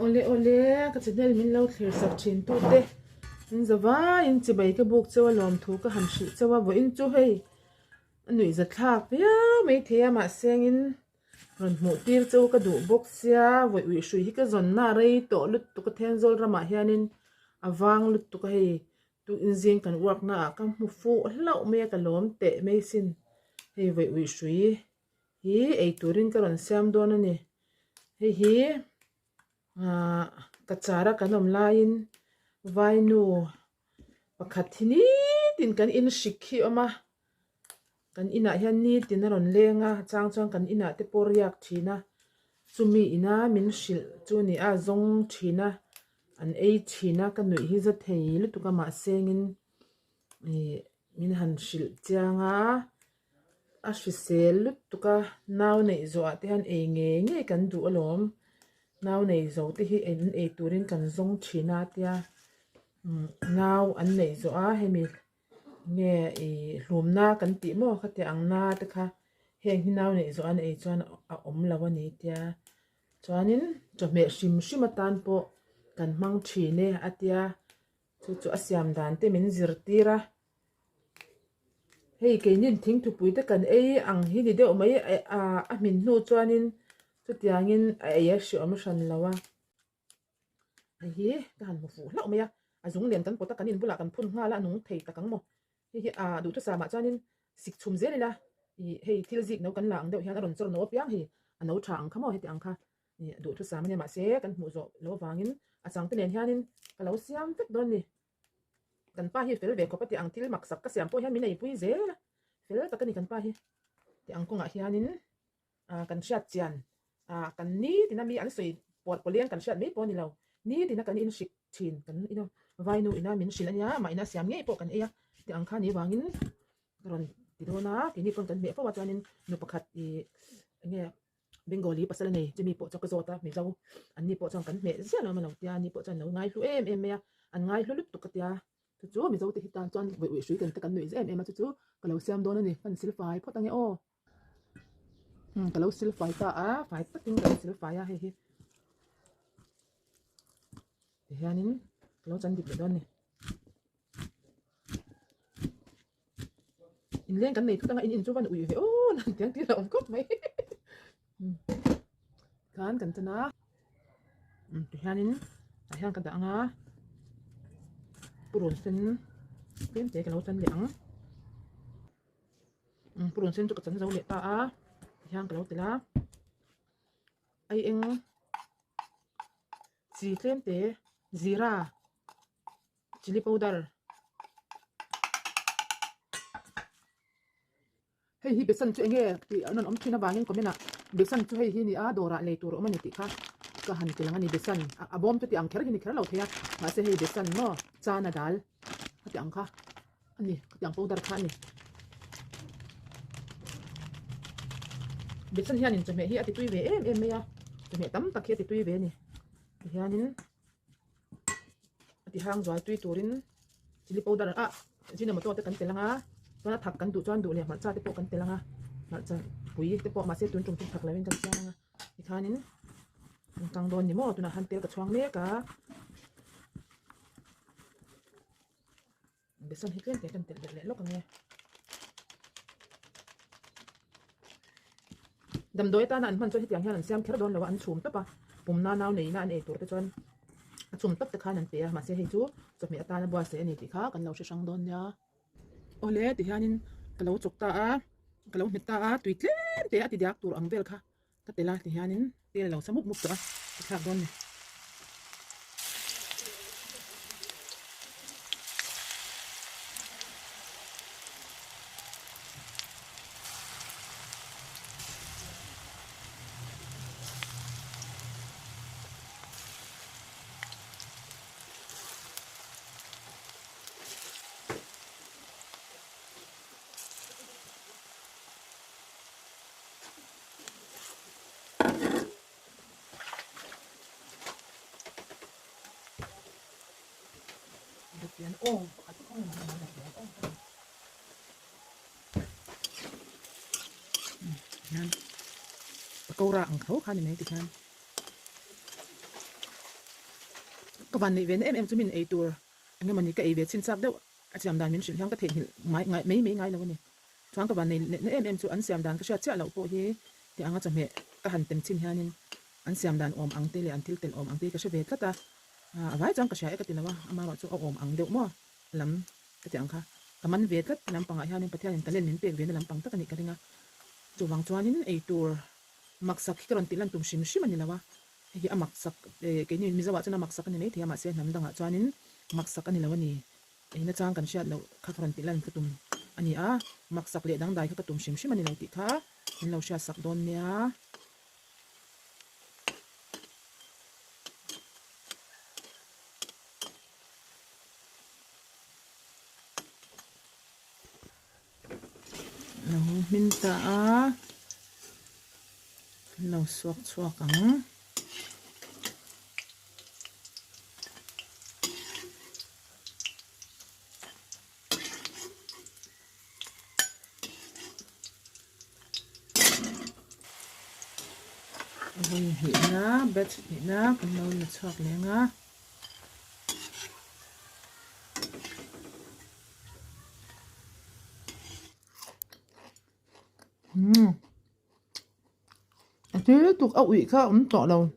ole ole ka channel min lo thlir sak thin tu te in zawa in chi bai ka buk chawa lom thu ka ham shi chawa bo in chu hei anui za thak ya mai thea ma sengin ron mu tir chu ka du box sia voi ui shui hi ka zon na rei to lut tu ka then zol rama hianin awang lut tu ka hei tu in zing kan work na ka mu fu hlau me ka lom te mai sin hei voi ui shui hi ei turin ka ron siam don ani hi kachara kanom lain vainu pakhat hini tin kan in shikhi oma kan ina hian ni tin ron lenga chang chang kan ina te poryak thina chumi ina min shil chu ni a zong thina an ei thina ka nui hi za thei lu tu ka ma sengin min han shil changa a hrisel lu tu ka naw nei zo ate han ei nge kan du alom naw nei zo te hi en ei turin kan zong thina tia naw an nei zo a hemi nge hlumna kan ti mo kha te ang na te kha heng hi naw nei zo an ei chuan a om lawa ni tia chuanin chome shim shimatan po kan mang thine atia chu asiam dan te min zir tira hei keinin thing thu pui te kan ei ang hi ni deuh mai a min nu chuanin chu tiangin a ei a hri om hran lawa hi ka han mu fu hlau mai a zung lian kan pota kan in bula kan phun nga la nung thei takang mo hi du thu sama chuanin sik chum zelila hei thil zik no kan lang deuh hian a ron chor no piang hi a no thang khamo he ti ang kha ni du thu sama ne ma se kan mu zo lo wangin a chang te nen hianin ka lo siam vet don ni kan pa hi fel ve ko pati ang til mak sak ka siam po hian min ei pui zel fel ta kan ni kan pa hi ti ang ko nga hianin kan shat chian kan ni tina mi an soi pot polian kan shat mi po ni lo ni tina kan in shik thin kan ino vainu ina min shil ania ma ina siam nge po kan eya ti ang kha ni wangin ron ti do na ti ni pon kan me po wa chuanin nu pakhat nge bengali pasal nei chimi po chok zota mi zo an ni po chang kan me zia lo ma lo tia ni po chan lo ngai hlu em me an ngai hlu lut tu ka tia chu mi zo te hitan chuan voi shui kan te kan noi em chu ka lo siam don ani kan sil fai phot ange o ka lo sil fai ta fai takin ka sil fai he hi te hianin ka lo chan dip don ni in len kan nei tu tanga in chu van ui ve o nan tiang ti lo kop mai kan tana te hianin a hian kan da anga purun sen tem te ka lo chan liang purun sen chu ka chan zo le ta hian ka lo tela ai eng chi tlem te zira chili powder hei hi besan chu enge ti anon om thina wangin komena besan chu hei hi ni dora le tur omani ti kha ka han tilanga ni besan a bom chu ti ang kher hi ni kher lo thea ma se hei besan no chana dal ti ang kha ani ti ang powder kha ni besan hianin chome hi ati tui ve em me ya chome tam tak hi ati tui ve ni hianin ati hang zoi tui turin chili powder china mo to te kan telanga na thak kan du chuan du le ma cha te po kan telanga ma cha pui te po ma se tun tum thak lawin kan changa i khanin tang don ni mo tuna han tel ka chuang me ka besan hi ken te kan tel le lo kan ne dam doi ta na an man chu hi tiang hian an siam kher don lawa an chum ta pa pum na naw nei na an e tur te chuan a chum tap te khan an pe ma se hei chu chome ata na bua se ani ti kha kan lo sang don ya ole ti hianin ka lo chuk ta ka lo hmit ta tui tlem te ati diak tur ang vel kha ka tela ti hianin te lo samuk muk ta thak don ni yan yan pakora ang kau khan ni ti khan các bạn này về em chúng mình ấy tour anh em mình cái ấy về xin sắp đâu xem đàn mình sử dụng cái thể hiện mấy ngày lâu này thoáng các bạn này em chú anh xem đàn cái chuyện chết lâu bộ thì anh ấy chăm hệ cái hành tình xin hanin anh xem đàn ôm ang tê le anh thiếu tiền ôm ang tê cái chuyện về tất ta vài trong cái chuyện cái tiền là mà chú ôm ang được mà làm cái chuyện khác cái mình về tất làm bằng ai hanin bắt hiện talen mình về làm bằng tất cái này cái này chú vang chú anh ấy tour mặc sắc cái còn tiền làm tụm sim anh là thì mặc sắc cái này mình giờ cho nó mặc sắc này thì mà sẽ nằm đang cho anh mặc sắc anh là vậy này nó trang cái chuyện là các còn tiền làm cái tụm anh mặc sắc lệ đang đại cái tụm sim anh là thì khác mình lâu sẽ sắc đòn nha lâu mình ta lâu suak cẳng Hùng hiện na, bét hiện na, còn lâu là chọc lên á. Thế tục ốc ủy khác ấm tỏ đâu.